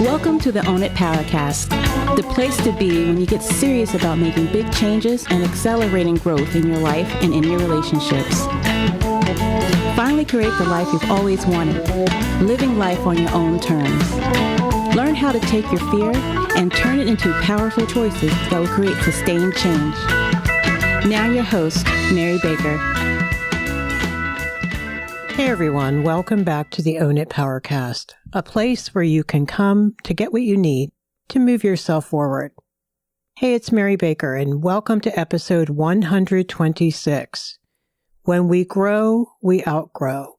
Welcome to the Own It Powercast, the place to be when you get serious about making big changes and accelerating growth in your life and in your relationships. Finally create the life you've always wanted, living life on your own terms. Learn how to take your fear and turn it into powerful choices that will create sustained change. Now your host, Mary Baker. Hey everyone, welcome back to the Own It Powercast, a place where you can come to get what you need to move yourself forward. Hey, it's Mary Baker, and welcome to episode 126. When we grow, we outgrow.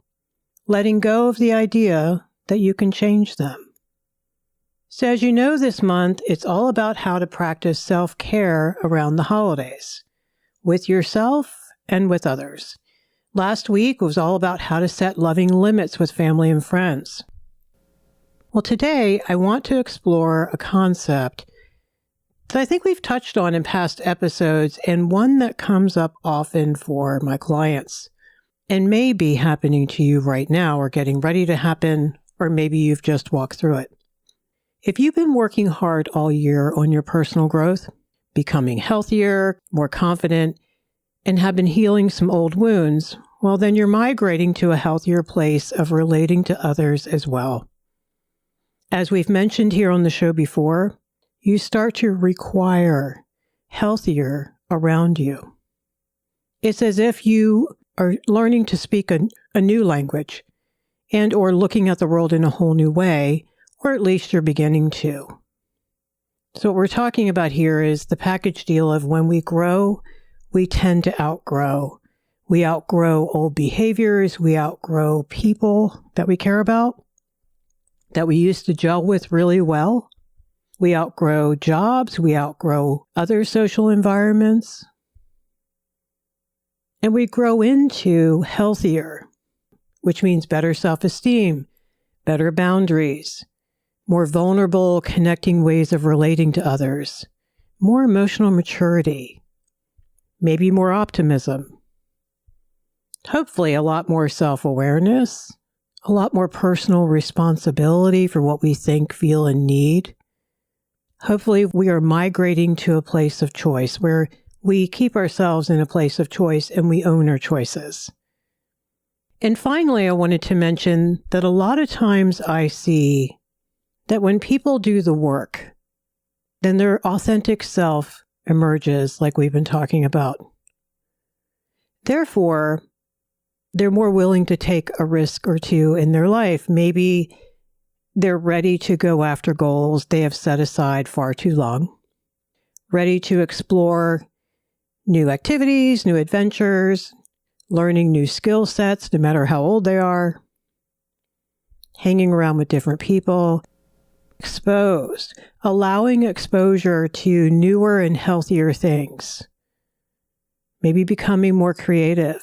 Letting go of the idea that you can change them. So as you know, this month, it's all about how to practice self-care around the holidays, with yourself and with others. Last week was all about how to set loving limits with family and friends. Well, today I want to explore a concept that I think we've touched on in past episodes, and one that comes up often for my clients and may be happening to you right now or getting ready to happen, or maybe you've just walked through it. If you've been working hard all year on your personal growth, becoming healthier, more confident, and have been healing some old wounds, well, then you're migrating to a healthier place of relating to others as well. As we've mentioned here on the show before, you start to require healthier around you. It's as if you are learning to speak a new language and or looking at the world in a whole new way, or at least you're beginning to. So what we're talking about here is the package deal of when we grow, we tend to outgrow. We outgrow old behaviors. We outgrow people that we care about, that we used to gel with really well. We outgrow jobs. We outgrow other social environments. And we grow into healthier, which means better self-esteem, better boundaries, more vulnerable, connecting ways of relating to others, more emotional maturity, maybe more optimism, hopefully a lot more self-awareness, a lot more personal responsibility for what we think, feel, and need. Hopefully we are migrating to a place of choice where we keep ourselves in a place of choice and we own our choices. And finally, I wanted to mention that a lot of times I see that when people do the work, then their authentic self emerges, like we've been talking about. Therefore, they're more willing to take a risk or two in their life. Maybe they're ready to go after goals they have set aside far too long, ready to explore new activities, new adventures, learning new skill sets, no matter how old they are, hanging around with different people, exposed, allowing exposure to newer and healthier things, maybe becoming more creative,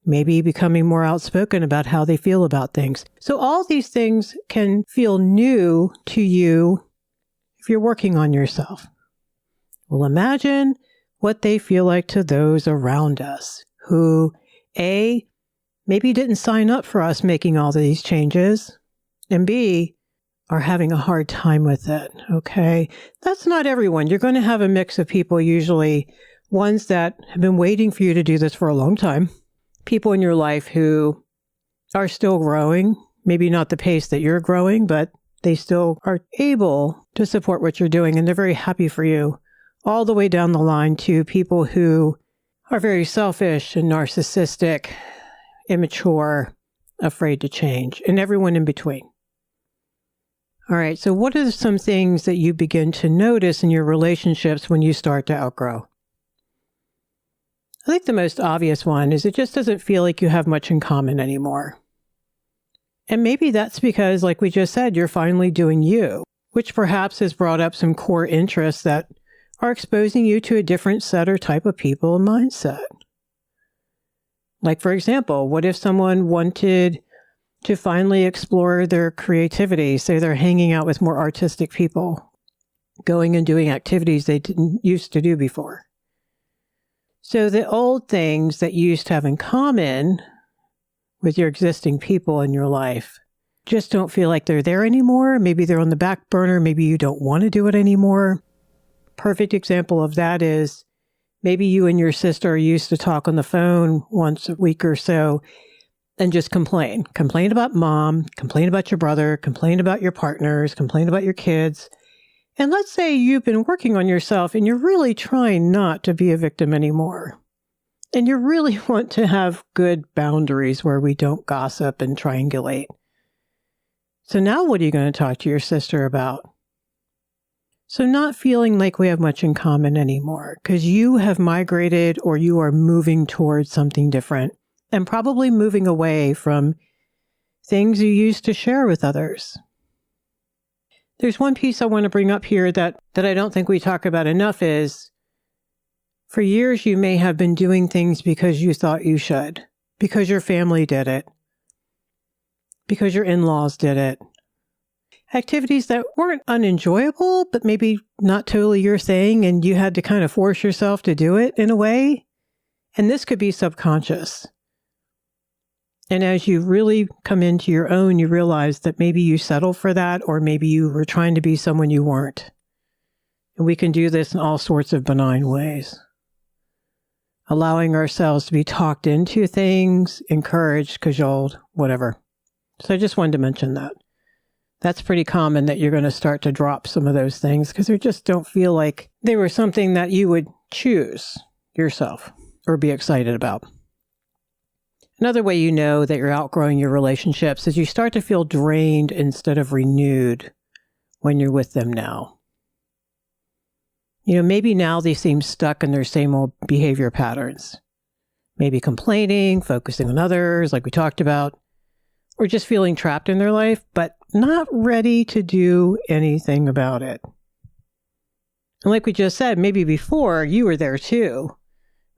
maybe becoming more outspoken about how they feel about things. So all these things can feel new to you if you're working on yourself. Well, imagine what they feel like to those around us who, A, maybe didn't sign up for us making all these changes, and B, are having a hard time with it, okay? That's not everyone. You're going to have a mix of people, usually ones that have been waiting for you to do this for a long time, people in your life who are still growing, maybe not the pace that you're growing, but they still are able to support what you're doing, and they're very happy for you, all the way down the line to people who are very selfish and narcissistic, immature, afraid to change, and everyone in between. All right, so what are some things that you begin to notice in your relationships when you start to outgrow? I think the most obvious one is it just doesn't feel like you have much in common anymore. And maybe that's because, like we just said, you're finally doing you, which perhaps has brought up some core interests that are exposing you to a different set or type of people and mindset. Like, for example, what if someone wanted to finally explore their creativity? Say they're hanging out with more artistic people, going and doing activities they didn't used to do before. So the old things that you used to have in common with your existing people in your life just don't feel like they're there anymore. Maybe they're on the back burner. Maybe you don't want to do it anymore. Perfect example of that is maybe you and your sister used to talk on the phone once a week or so and just complain. Complain about mom, complain about your brother, complain about your partners, complain about your kids. And let's say you've been working on yourself and you're really trying not to be a victim anymore. And you really want to have good boundaries where we don't gossip and triangulate. So now what are you going to talk to your sister about? So not feeling like we have much in common anymore because you have migrated or you are moving towards something different and probably moving away from things you used to share with others. There's one piece I want to bring up here that I don't think we talk about enough is for years you may have been doing things because you thought you should, because your family did it, because your in-laws did it. Activities that weren't unenjoyable, but maybe not totally your thing, and you had to kind of force yourself to do it in a way. And this could be subconscious. And as you really come into your own, you realize that maybe you settled for that, or maybe you were trying to be someone you weren't. And we can do this in all sorts of benign ways. Allowing ourselves to be talked into things, encouraged, cajoled, whatever. So I just wanted to mention that. That's pretty common that you're going to start to drop some of those things because they just don't feel like they were something that you would choose yourself or be excited about. Another way you know that you're outgrowing your relationships is you start to feel drained instead of renewed when you're with them now. You know, maybe now they seem stuck in their same old behavior patterns. Maybe complaining, focusing on others, like we talked about, or just feeling trapped in their life, but not ready to do anything about it. And like we just said, maybe before you were there too,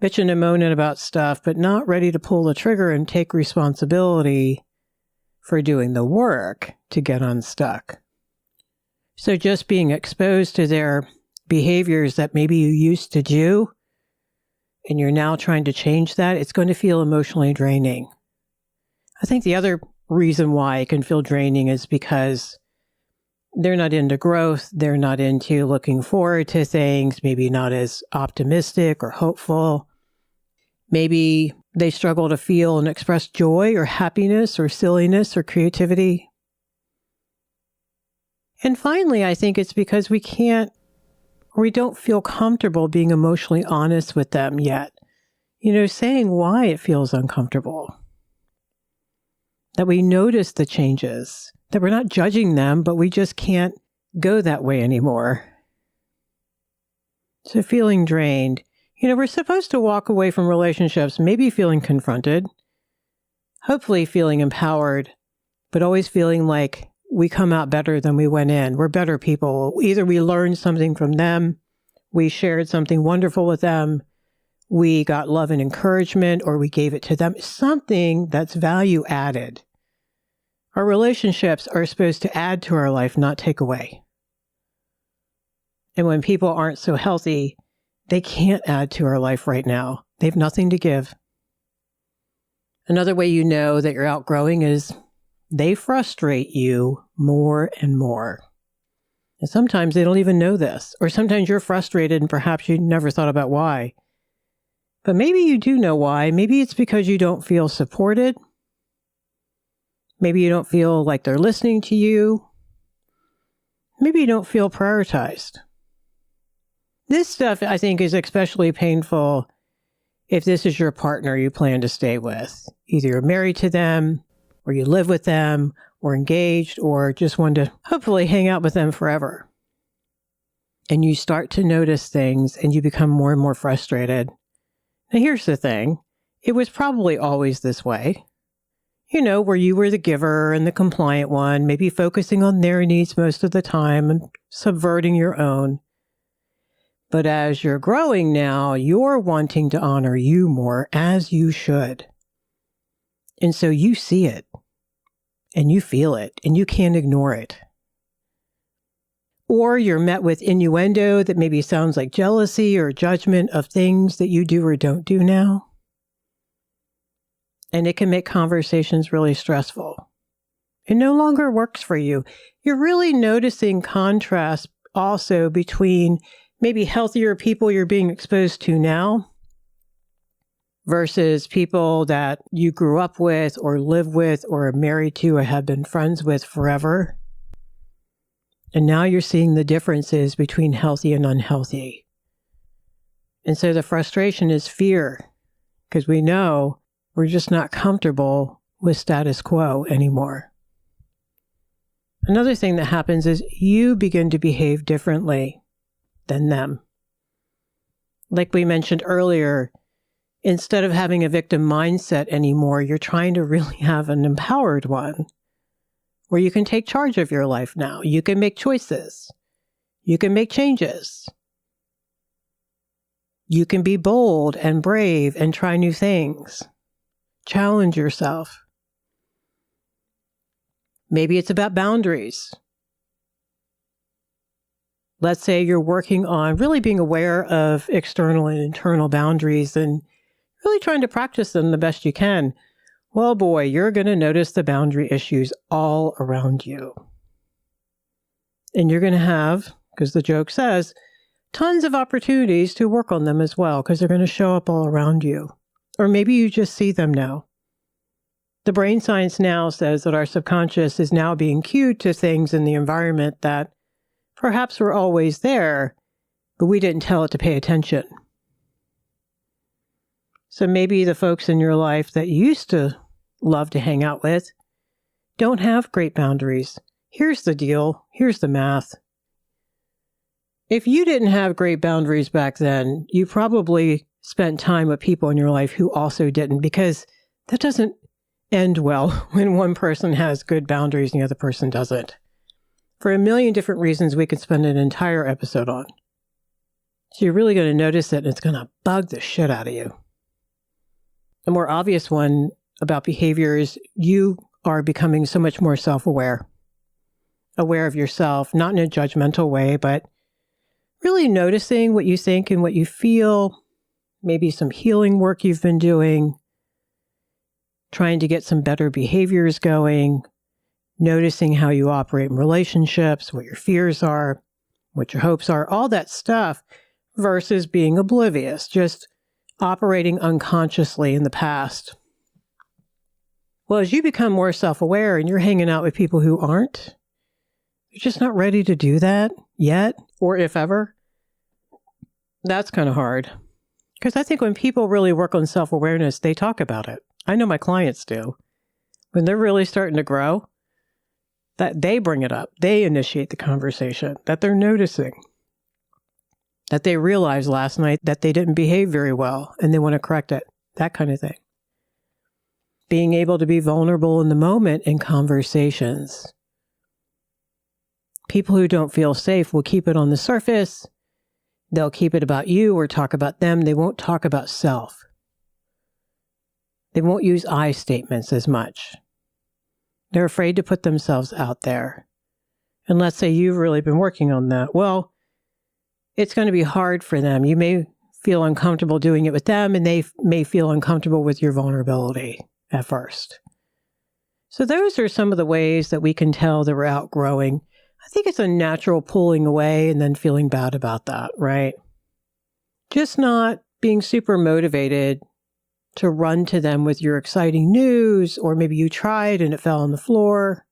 bitching and moaning about stuff, but not ready to pull the trigger and take responsibility for doing the work to get unstuck. So just being exposed to their behaviors that maybe you used to do, and you're now trying to change that, it's going to feel emotionally draining. I think the other reason why it can feel draining is because they're not into growth. They're not into looking forward to things, maybe not as optimistic or hopeful. Maybe they struggle to feel and express joy or happiness or silliness or creativity. And finally, I think it's because we don't feel comfortable being emotionally honest with them yet. You know, saying why it feels uncomfortable. That we notice the changes, that we're not judging them, but we just can't go that way anymore. So feeling drained. You know, we're supposed to walk away from relationships, maybe feeling confronted, hopefully feeling empowered, but always feeling like we come out better than we went in. We're better people. Either we learned something from them, we shared something wonderful with them, we got love and encouragement, or we gave it to them, something that's value added. Our relationships are supposed to add to our life, not take away. And when people aren't so healthy, they can't add to our life right now. They have nothing to give. Another way you know that you're outgrowing is they frustrate you more and more. And sometimes they don't even know this. Or sometimes you're frustrated and perhaps you never thought about why. But maybe you do know why. Maybe it's because you don't feel supported. Maybe you don't feel like they're listening to you. Maybe you don't feel prioritized. This stuff, I think, is especially painful if this is your partner you plan to stay with. Either you're married to them, or you live with them, or engaged, or just want to hopefully hang out with them forever. And you start to notice things and you become more and more frustrated. Now, here's the thing. It was probably always this way. You know, where you were the giver and the compliant one, maybe focusing on their needs most of the time and subverting your own. But as you're growing now, you're wanting to honor you more, as you should. And so you see it, and you feel it, and you can't ignore it. Or you're met with innuendo that maybe sounds like jealousy or judgment of things that you do or don't do now. And it can make conversations really stressful. It no longer works for you. You're really noticing contrast also between maybe healthier people you're being exposed to now versus people that you grew up with or live with or are married to or have been friends with forever. And now you're seeing the differences between healthy and unhealthy. And so the frustration is fear, because we know we're just not comfortable with status quo anymore. Another thing that happens is you begin to behave differently than them. Like we mentioned earlier, instead of having a victim mindset anymore, you're trying to really have an empowered one where you can take charge of your life now. You can make choices. You can make changes. You can be bold and brave and try new things. Challenge yourself. Maybe it's about boundaries. Let's say you're working on really being aware of external and internal boundaries and really trying to practice them the best you can. Well, boy, you're going to notice the boundary issues all around you. And you're going to have, because the joke says, tons of opportunities to work on them as well, because they're going to show up all around you. Or maybe you just see them now. The brain science now says that our subconscious is now being cued to things in the environment that perhaps were always there, but we didn't tell it to pay attention. So maybe the folks in your life that you used to love to hang out with don't have great boundaries. Here's the deal. Here's the math. If you didn't have great boundaries back then, you probably spent time with people in your life who also didn't, because that doesn't end well when one person has good boundaries and the other person doesn't. For a million different reasons we could spend an entire episode on. So you're really going to notice it, and it's going to bug the shit out of you. A more obvious one about behavior is you are becoming so much more self-aware. Aware of yourself, not in a judgmental way, but really noticing what you think and what you feel, maybe some healing work you've been doing, trying to get some better behaviors going, noticing how you operate in relationships, what your fears are, what your hopes are, all that stuff, versus being oblivious, just operating unconsciously in the past. Well, as you become more self-aware and you're hanging out with people who aren't, you're just not ready to do that yet, or if ever, that's kind of hard. Because I think when people really work on self-awareness, they talk about it. I know my clients do. When they're really starting to grow, that they bring it up. They initiate the conversation, that they're noticing, that they realized last night that they didn't behave very well and they want to correct it, that kind of thing. Being able to be vulnerable in the moment in conversations. People who don't feel safe will keep it on the surface. They'll keep it about you or talk about them. They won't talk about self. They won't use I statements as much. They're afraid to put themselves out there. And let's say you've really been working on that. Well, it's going to be hard for them. You may feel uncomfortable doing it with them, and they may feel uncomfortable with your vulnerability at first. So those are some of the ways that we can tell that we're outgrowing. I think it's a natural pulling away and then feeling bad about that, right? Just not being super motivated to run to them with your exciting news, or maybe you tried and it fell on the floor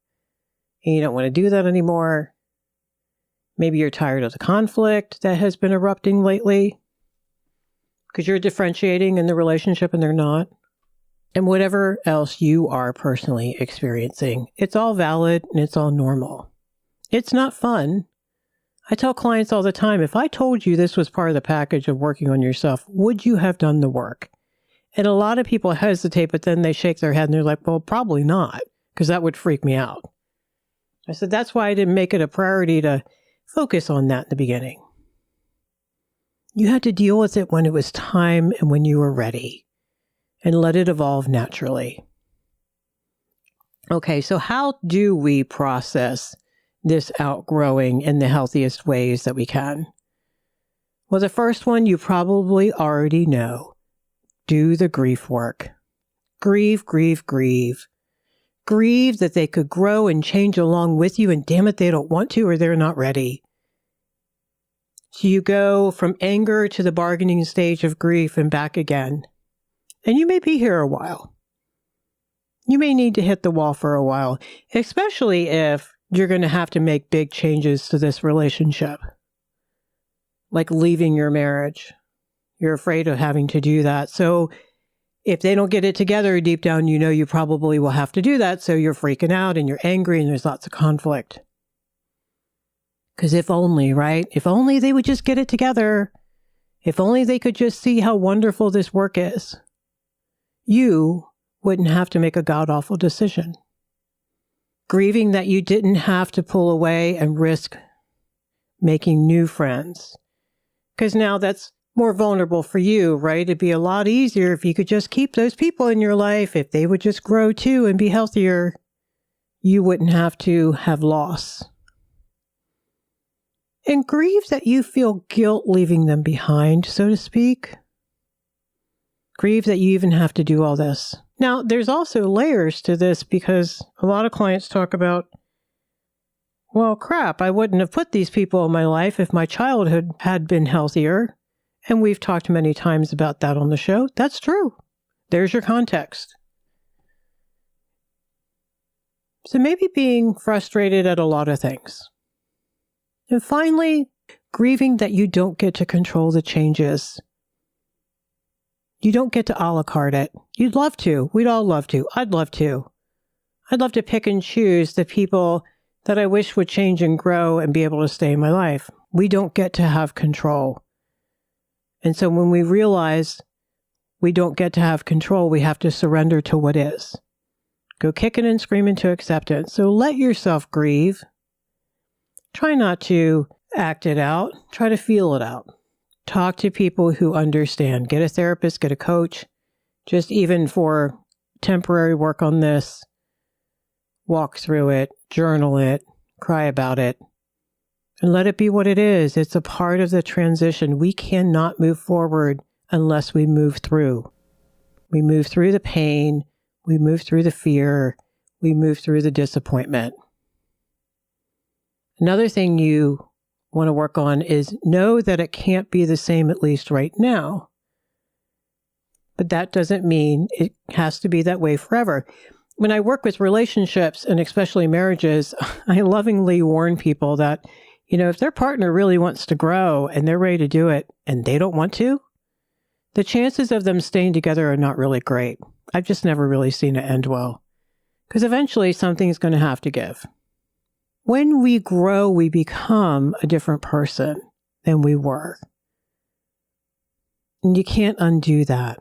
and you don't want to do that anymore. Maybe you're tired of the conflict that has been erupting lately because you're differentiating in the relationship and they're not. And whatever else you are personally experiencing, it's all valid and it's all normal. It's not fun. I tell clients all the time, if I told you this was part of the package of working on yourself, would you have done the work? And a lot of people hesitate, but then they shake their head and they're like, well, probably not, because that would freak me out. I said, that's why I didn't make it a priority to focus on that in the beginning. You had to deal with it when it was time and when you were ready, and let it evolve naturally. Okay, so how do we process this outgrowing in the healthiest ways that we can? Well, the first one you probably already know. Do the grief work. Grieve, grieve, grieve. grieve that they could grow and change along with you, and damn it, they don't want to or they're not ready. So you go from anger to the bargaining stage of grief and back again. And you may be here a while. You may need to hit the wall for a while, especially if you're going to have to make big changes to this relationship, like leaving your marriage. You're afraid of having to do that. So if they don't get it together, deep down, you know you probably will have to do that. So you're freaking out and you're angry and there's lots of conflict. Because if only, right? If only they would just get it together. If only they could just see how wonderful this work is. You wouldn't have to make a god-awful decision. Grieving that you didn't have to pull away and risk making new friends. Because now that's more vulnerable for you, right? It'd be a lot easier if you could just keep those people in your life. If they would just grow too and be healthier, you wouldn't have to have loss. And grieve that you feel guilt leaving them behind, so to speak. Grieve that you even have to do all this. Now, there's also layers to this because a lot of clients talk about, well, crap, I wouldn't have put these people in my life if my childhood had been healthier. And we've talked many times about that on the show. That's true. There's your context. So maybe being frustrated at a lot of things. And finally, grieving that you don't get to control the changes. You don't get to a la carte it. You'd love to. We'd all love to. I'd love to. I'd love to pick and choose the people that I wish would change and grow and be able to stay in my life. We don't get to have control. And so when we realize we don't get to have control, we have to surrender to what is. Go kicking and screaming to acceptance. So let yourself grieve. Try not to act it out. Try to feel it out. Talk to people who understand. Get a therapist, get a coach, just even for temporary work on this. Walk through it, journal it, cry about it, and let it be what it is. It's a part of the transition. We cannot move forward unless we move through. We move through the pain, we move through the fear, we move through the disappointment. Another thing you want to work on is know that it can't be the same, at least right now. But that doesn't mean it has to be that way forever. When I work with relationships, and especially marriages, I lovingly warn people that, if their partner really wants to grow and they're ready to do it and they don't want to, the chances of them staying together are not really great. I've just never really seen it end well. Because eventually something's going to have to give. When we grow, we become a different person than we were. And you can't undo that.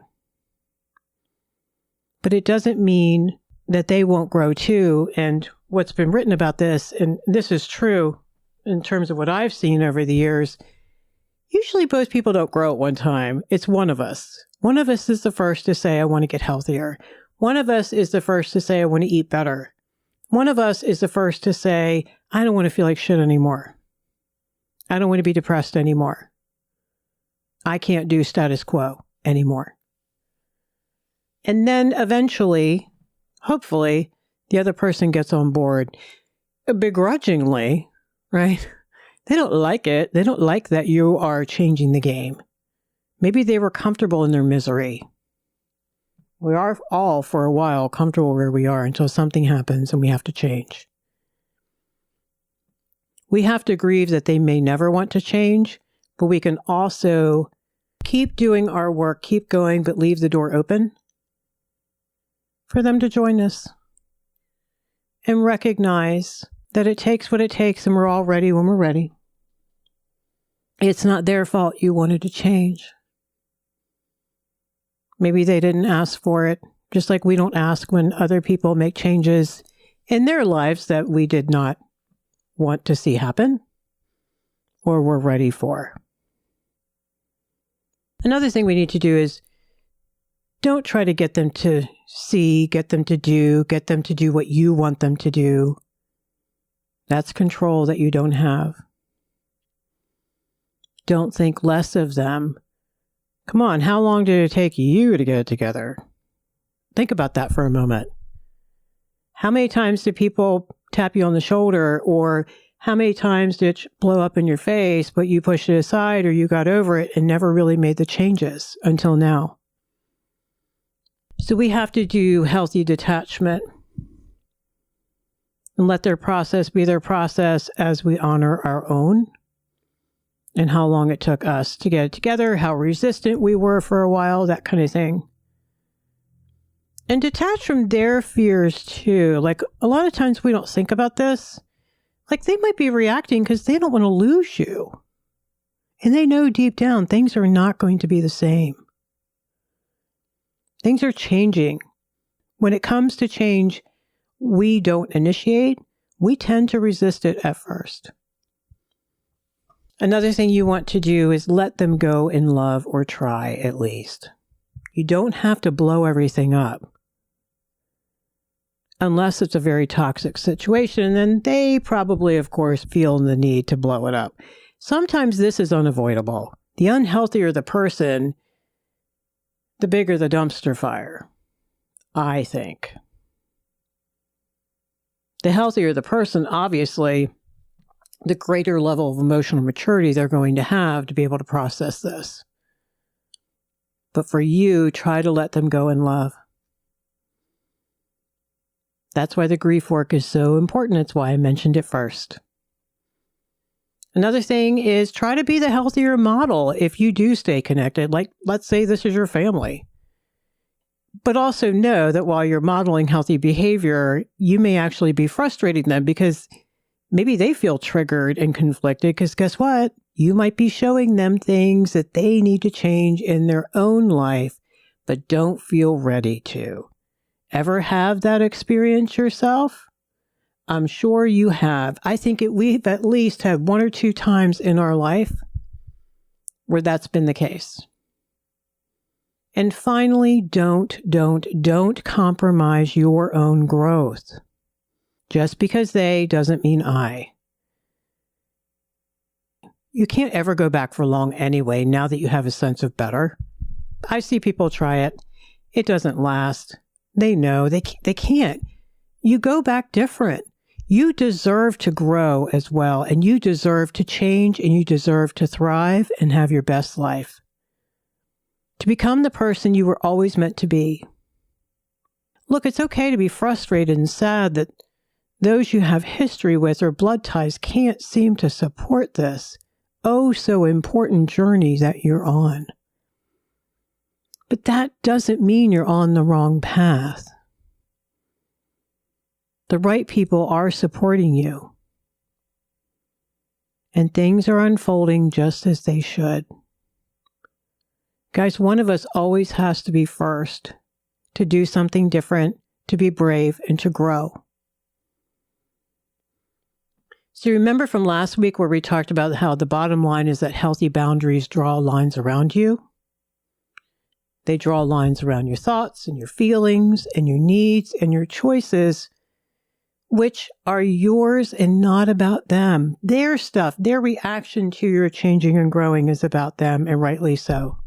But it doesn't mean that they won't grow too. And what's been written about this, and this is true in terms of what I've seen over the years, usually both people don't grow at one time. It's one of us. One of us is the first to say, I want to get healthier. One of us is the first to say, I want to eat better. One of us is the first to say, I don't want to feel like shit anymore. I don't want to be depressed anymore. I can't do status quo anymore. And then eventually, hopefully, the other person gets on board begrudgingly, right? They don't like it. They don't like that you are changing the game. Maybe they were comfortable in their misery. We are all, for a while, comfortable where we are until something happens and we have to change. We have to grieve that they may never want to change, but we can also keep doing our work, keep going, but leave the door open for them to join us. And recognize that it takes what it takes and we're all ready when we're ready. It's not their fault you wanted to change. Maybe they didn't ask for it, just like we don't ask when other people make changes in their lives that we did not want to see happen or were ready for. Another thing we need to do is don't try to get them to see, get them to do what you want them to do. That's control that you don't have. Don't think less of them. Come on, how long did it take you to get it together? Think about that for a moment. How many times did people tap you on the shoulder, or how many times did it blow up in your face, but you pushed it aside or you got over it and never really made the changes until now? So we have to do healthy detachment and let their process be their process as we honor our own and how long it took us to get it together, how resistant we were for a while, that kind of thing. And detach from their fears too. Like a lot of times we don't think about this. Like they might be reacting because they don't want to lose you. And they know deep down things are not going to be the same. Things are changing. When it comes to change, we don't initiate. We tend to resist it at first. Another thing you want to do is let them go in love, or try at least. You don't have to blow everything up. Unless it's a very toxic situation, then they probably, of course, feel the need to blow it up. Sometimes this is unavoidable. The unhealthier the person, the bigger the dumpster fire, I think. The healthier the person, obviously, the greater level of emotional maturity they're going to have to be able to process this. But for you, try to let them go in love. That's why the grief work is so important. It's why I mentioned it first. Another thing is try to be the healthier model if you do stay connected. Like, let's say this is your family. But also know that while you're modeling healthy behavior, you may actually be frustrating them because maybe they feel triggered and conflicted because guess what? You might be showing them things that they need to change in their own life, but don't feel ready to. Ever have that experience yourself? I'm sure you have. I think we've at least had 1 or 2 times in our life where that's been the case. And finally, don't compromise your own growth. Just because they doesn't mean I. You can't ever go back for long anyway, now that you have a sense of better. I see people try it. It doesn't last. They know they can't. You go back different. You deserve to grow as well, and you deserve to change, and you deserve to thrive and have your best life. To become the person you were always meant to be. Look, it's okay to be frustrated and sad that those you have history with or blood ties can't seem to support this so important journey that you're on. But that doesn't mean you're on the wrong path. The right people are supporting you. And things are unfolding just as they should. Guys, one of us always has to be first, to do something different, to be brave, and to grow. So you remember from last week where we talked about how the bottom line is that healthy boundaries draw lines around you? They draw lines around your thoughts and your feelings and your needs and your choices, which are yours and not about them. Their stuff, their reaction to your changing and growing is about them, and rightly so.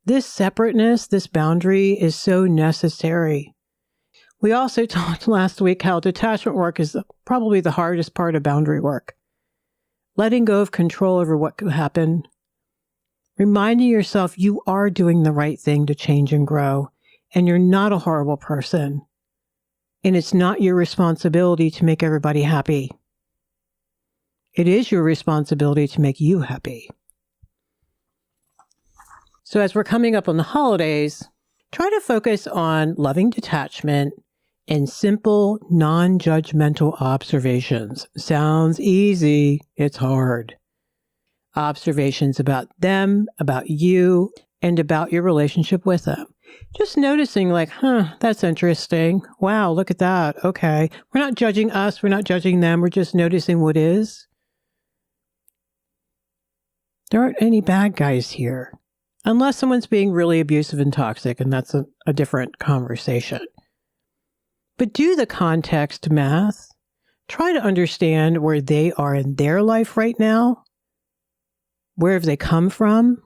This separateness, this boundary is so necessary. We also talked last week how detachment work is probably the hardest part of boundary work. Letting go of control over what could happen. Reminding yourself you are doing the right thing to change and grow, and you're not a horrible person. And it's not your responsibility to make everybody happy. It is your responsibility to make you happy. So as we're coming up on the holidays, try to focus on loving detachment and simple, non-judgmental observations. Sounds easy, it's hard. Observations about them, about you, and about your relationship with them. Just noticing like, that's interesting. Wow, look at that. Okay. We're not judging us. We're not judging them. We're just noticing what is. There aren't any bad guys here. Unless someone's being really abusive and toxic, and that's a different conversation. But do the context math. Try to understand where they are in their life right now. Where have they come from?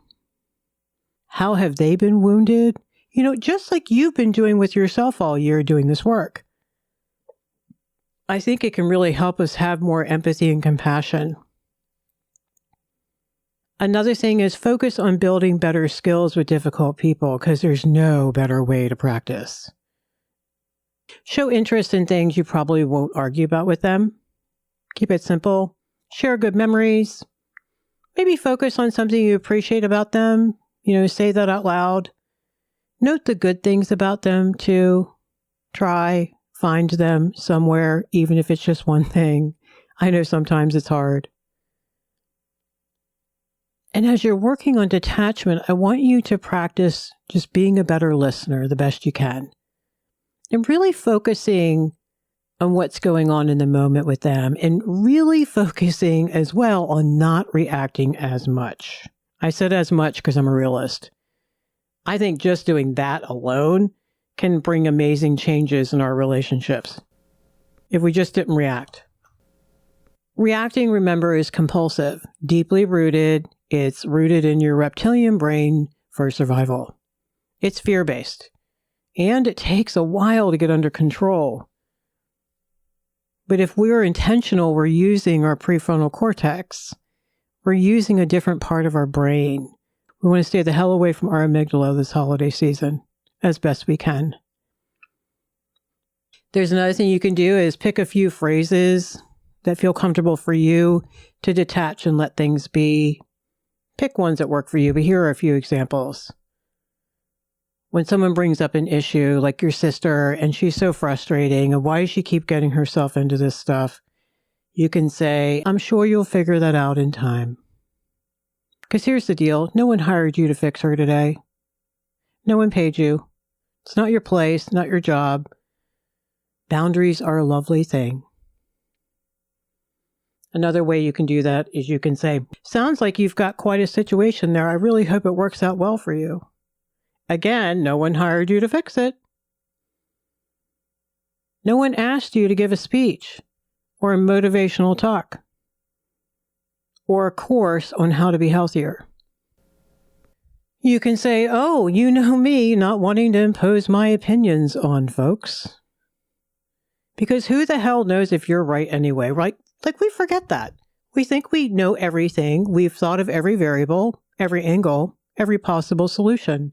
How have they been wounded? You know, just like you've been doing with yourself all year doing this work. I think it can really help us have more empathy and compassion. Another thing is focus on building better skills with difficult people, because there's no better way to practice. Show interest in things you probably won't argue about with them. Keep it simple. Share good memories. Maybe focus on something you appreciate about them. Say that out loud. Note the good things about them too. Try, find them somewhere, even if it's just one thing. I know sometimes it's hard. And as you're working on detachment, I want you to practice just being a better listener the best you can. And really focusing on what's going on in the moment with them, and really focusing as well on not reacting as much. I said as much because I'm a realist. I think just doing that alone can bring amazing changes in our relationships if we just didn't react. Reacting, remember, is compulsive, deeply rooted. It's rooted in your reptilian brain for survival. It's fear-based, and it takes a while to get under control. But if we're intentional, we're using our prefrontal cortex. We're using a different part of our brain. We want to stay the hell away from our amygdala this holiday season as best we can. There's another thing you can do is pick a few phrases that feel comfortable for you to detach and let things be. Pick ones that work for you, but here are a few examples. When someone brings up an issue like your sister and she's so frustrating and why does she keep getting herself into this stuff? You can say, I'm sure you'll figure that out in time. Because here's the deal. No one hired you to fix her today. No one paid you. It's not your place, not your job. Boundaries are a lovely thing. Another way you can do that is you can say, sounds like you've got quite a situation there. I really hope it works out well for you. Again, no one hired you to fix it. No one asked you to give a speech or a motivational talk or a course on how to be healthier. You can say, oh, you know me not wanting to impose my opinions on folks. Because who the hell knows if you're right anyway, right? Like we forget that. We think we know everything. We've thought of every variable, every angle, every possible solution.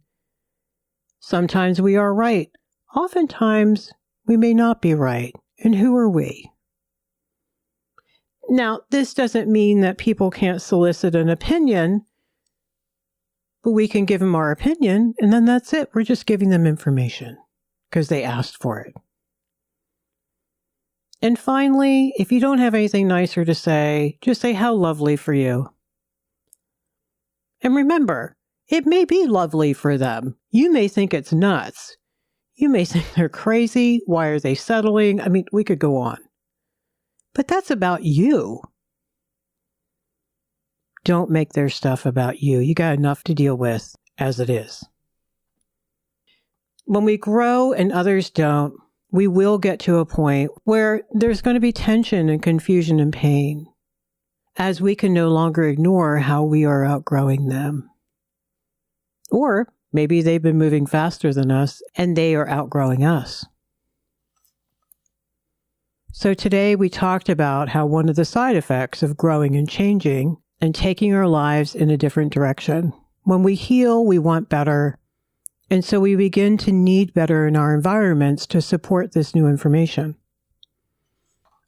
Sometimes we are right. Oftentimes we may not be right. And who are we? Now, this doesn't mean that people can't solicit an opinion, but we can give them our opinion, and then that's it. We're just giving them information because they asked for it. And finally, if you don't have anything nicer to say, just say how lovely for you. And remember, it may be lovely for them. You may think it's nuts. You may think they're crazy. Why are they settling? I mean, we could go on. But that's about you. Don't make their stuff about you. You got enough to deal with as it is. When we grow and others don't, we will get to a point where there's going to be tension and confusion and pain, as we can no longer ignore how we are outgrowing them. Or maybe they've been moving faster than us and they are outgrowing us. So today we talked about how one of the side effects of growing and changing and taking our lives in a different direction. When we heal, we want better. And so we begin to need better in our environments to support this new information.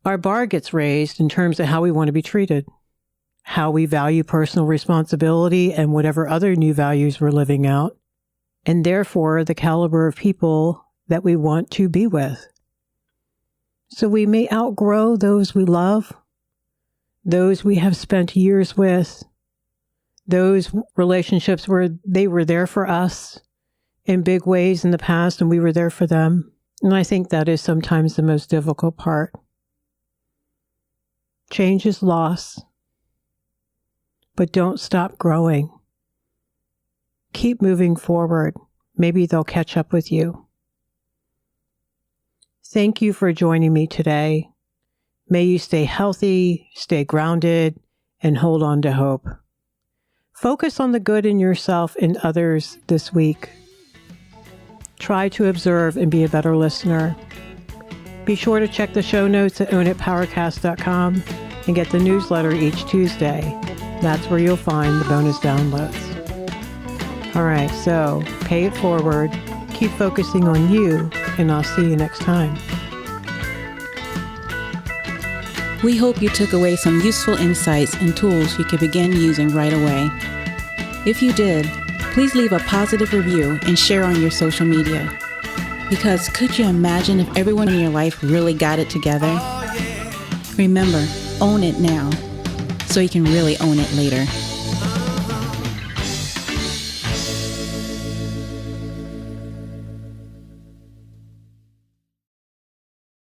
Our bar gets raised in terms of how we want to be treated, how we value personal responsibility and whatever other new values we're living out, and therefore the caliber of people that we want to be with. So we may outgrow those we love, those we have spent years with, those relationships where they were there for us in big ways in the past and we were there for them. And I think that is sometimes the most difficult part. Change is loss, but don't stop growing. Keep moving forward. Maybe they'll catch up with you. Thank you for joining me today. May you stay healthy, stay grounded, and hold on to hope. Focus on the good in yourself and others this week. Try to observe and be a better listener. Be sure to check the show notes at ownitpowercast.com and get the newsletter each Tuesday. That's where you'll find the bonus downloads. All right, so pay it forward, keep focusing on you, and I'll see you next time. We hope you took away some useful insights and tools you can begin using right away. If you did, please leave a positive review and share on your social media. Because could you imagine if everyone in your life really got it together? Remember, own it now, so you can really own it later.